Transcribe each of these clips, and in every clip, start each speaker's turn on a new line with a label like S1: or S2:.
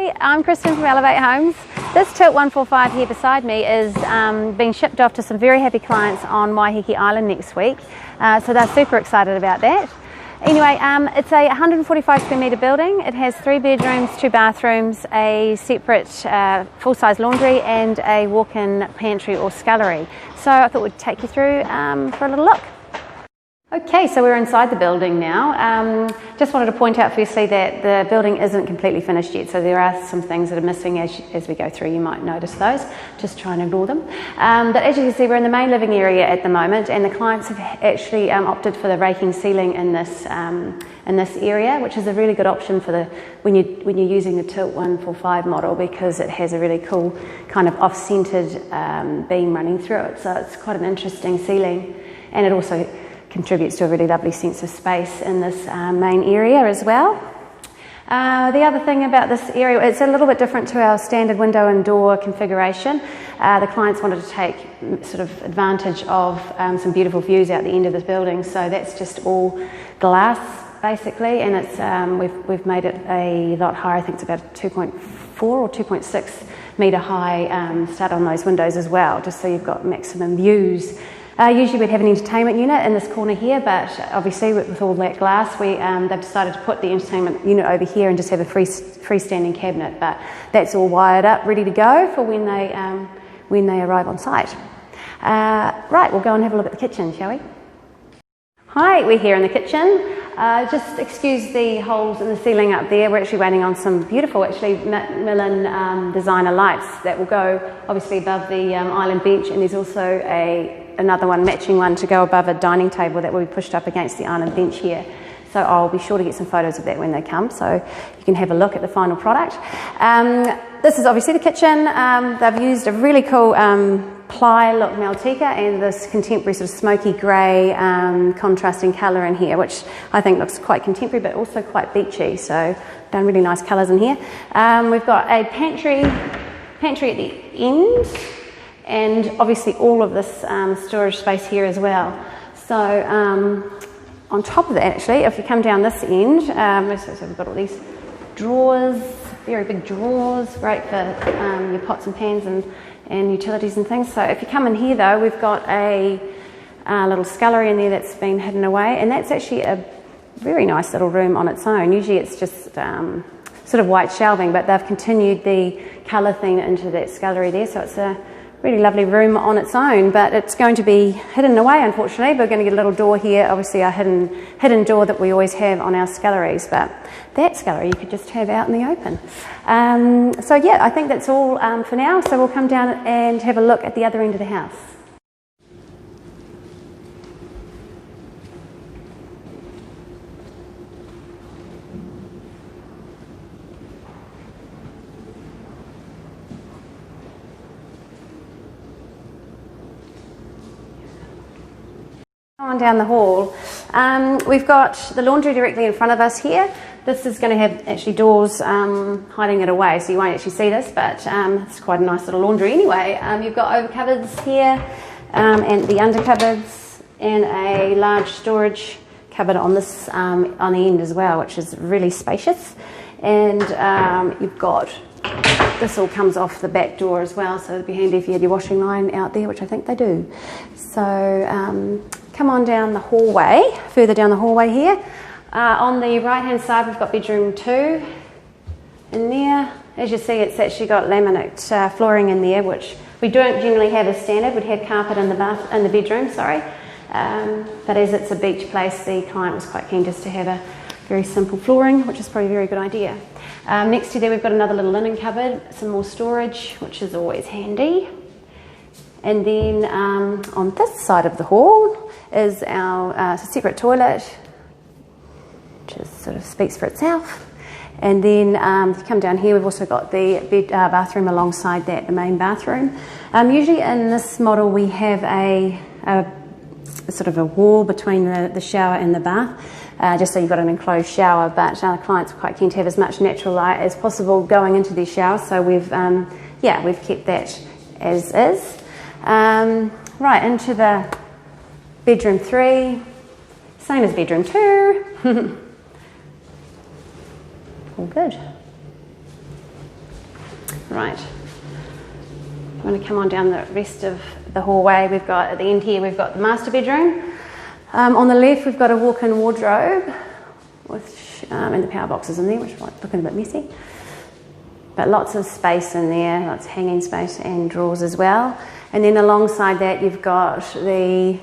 S1: Hi, I'm Kristen from Elevate Homes. This Tilt 145 here beside me is being shipped off to some very happy clients on Waiheke Island next week. So they're super excited about that. Anyway, it's a 145 square metre building. It has 3 bedrooms, 2 bathrooms, a separate full-size laundry and a walk-in pantry or scullery. So I thought we'd take you through for a little look. Okay, so we're inside the building now. Just wanted to point out firstly that the building isn't completely finished yet, so there are some things that are missing as we go through. You might notice those, just try and ignore them. But as you can see, we're in the main living area at the moment, and the clients have actually opted for the raking ceiling in this area, which is a really good option for when you're using the Tilt 145 model, because it has a really cool kind of off-centered beam running through it. So it's quite an interesting ceiling, and it also contributes to a really lovely sense of space in this main area as well. The other thing about this area, it's a little bit different to our standard window and door configuration. The clients wanted to take sort of advantage of some beautiful views out the end of this building, so that's just all glass basically, and it's we've made it a lot higher. I think it's about a 2.4 or 2.6 metre high start on those windows as well, just so you've got maximum views. Usually we'd have an entertainment unit in this corner here, but obviously with all that glass, they've decided to put the entertainment unit over here and just have a freestanding cabinet. But that's all wired up, ready to go for when they arrive on site. Right, we'll go and have a look at the kitchen, shall we? Hi, we're here in the kitchen. Just excuse the holes in the ceiling up there. We're actually waiting on some beautiful, Macmillan designer lights that will go obviously above the island bench, and there's also another one, matching one, to go above a dining table that will be pushed up against the island bench here. So I'll be sure to get some photos of that when they come, so you can have a look at the final product. This is obviously the kitchen. They've used a really cool ply look Meltica and this contemporary sort of smoky grey contrasting colour in here, which I think looks quite contemporary but also quite beachy, so done really nice colours in here. We've got a pantry at the end, and obviously all of this storage space here as well. So on top of that, actually, if you come down this end, so we've got all these drawers, very big drawers, great for your pots and pans and utilities and things. So if you come in here though, we've got a little scullery in there that's been hidden away, and that's actually a very nice little room on its own. Usually it's just sort of white shelving, but they've continued the colour theme into that scullery there, so it's a really lovely room on its own, but it's going to be hidden away, unfortunately. We're going to get a little door here, obviously our hidden door that we always have on our sculleries, but that scullery you could just have out in the open. So yeah, I think that's all for now, so we'll come down and have a look at the other end of the house. On down the hall, we've got the laundry directly in front of us here. This is going to have actually doors hiding it away, so you won't actually see this, but it's quite a nice little laundry anyway. You've got over cupboards here and the under cupboards, and a large storage cupboard on this on the end as well, which is really spacious. And you've got, this all comes off the back door as well, so it'd be handy if you had your washing line out there, which I think they do. So come on down the hallway, further down the hallway here. On the right hand side we've got bedroom 2 in there. As you see, it's actually got laminate flooring in there, which we don't generally have as standard. We'd have carpet in the bedroom, sorry. But as it's a beach place, the client was quite keen just to have a very simple flooring, which is probably a very good idea. Next to there we've got another little linen cupboard, some more storage, which is always handy. And then on this side of the hall is our separate toilet, which is, sort of speaks for itself. And then if you come down here, we've also got the bathroom alongside that, the main bathroom. Usually in this model we have a sort of a wall between the shower and the bath, just so you've got an enclosed shower, but our clients are quite keen to have as much natural light as possible going into their shower, so we've kept that as is. Right, into the bedroom 3, same as bedroom 2. All good. Right. I'm going to come on down the rest of the hallway. We've got, at the end here, we've got the master bedroom. On the left, we've got a walk-in wardrobe with, and the power boxes in there, which might look a bit messy. But lots of space in there, lots of hanging space and drawers as well. And then alongside that, you've got the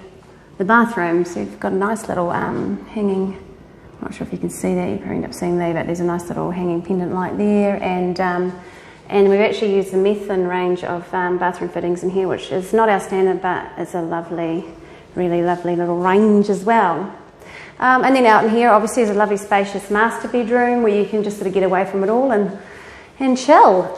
S1: bathroom. So you've got a nice little hanging, I'm not sure if you can see that, you probably end up seeing there, but there's a nice little hanging pendant light there. And we've actually used the Methven range of bathroom fittings in here, which is not our standard, but it's a lovely, really lovely little range as well. And then out in here, obviously, is a lovely spacious master bedroom where you can just sort of get away from it all and chill.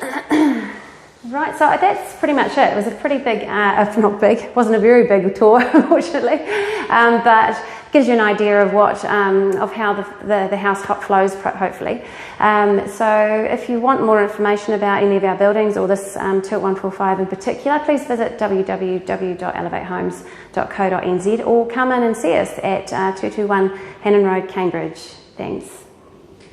S1: Right, so that's pretty much it. It was a pretty big, not big, wasn't a very big tour, unfortunately, but gives you an idea of what, of how the house flows, hopefully. So if you want more information about any of our buildings or this Tilt 145 in particular, please visit www.elevatehomes.co.nz or come in and see us at 221 Hannon Road, Cambridge. Thanks.